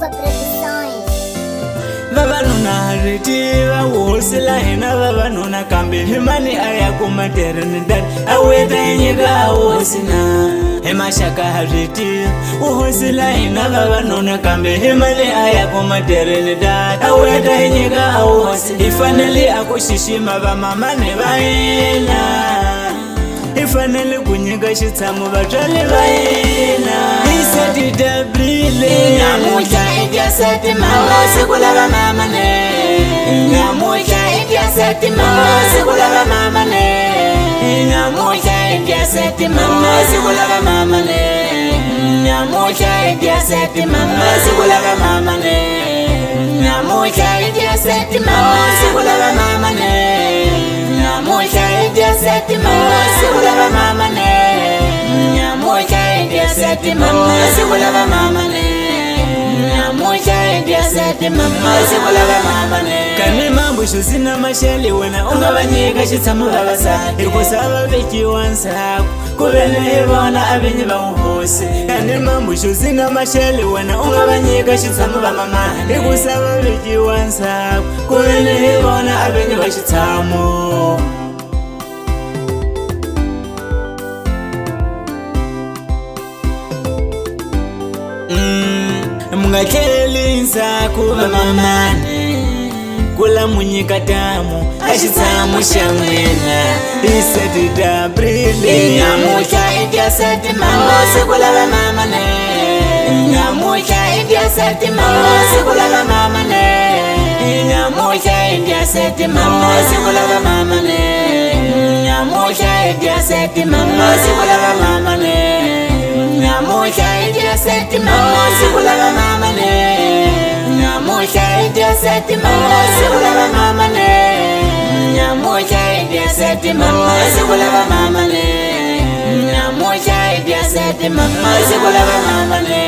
Debegua produções. Vavanuna ritiva wosila hina vavanuna kambe himani aya kumaternidad aweta nyiga wosina hema shaka hariti wosila hina vavanuna kambe himani aya kumaternidad aweta nyiga wosina ifanele akushishima vamama ne vaina ifanele kunyika xitshamo vatswali va yena isati abril Namuhla idyasati mama sikulava mama ne Namuhla idyasati mama sikulava mama ne Namuhla idyasati mama sikulava mama ne Namuhla idyasati mama sikulava mama ne Namuhla idyasati mama sikulava mama ne Namuhla idyasati mama sikulava mama ne Namuhla idyasati mama sikulava mama ne Namuhla idyasati mama sikulava mama ne kani mambo xo sina maxele wena u nga va nyika xitshamo vavasati hikusa va vekiwa ndzhaku ku veni hi vona a vinyi va n'wihosi kani mambo xo sina maxele wena u nga va nyika xitshamo va mama hikusa va vekiwa ndzhaku ku veni hi vona a vinyi va xitshamo mungatlheli ndzhaku va mamane kula munyika tamu a xitshamo xa n'wina isati abril Namuhla idyasati mama sikulava mama ne Namuhla idyasati mama sikulava mama ne Namuhla idyasati mama sikulava mama ne Namuhla idyasati mama sikulava mama ne Namuhla idyasati mama sikulava mama ne Namuhla idyasati mama sikulava mama ne Namuhla idyasati mama sikulava mama ne Namuhla idyasati mama sikulava mama ne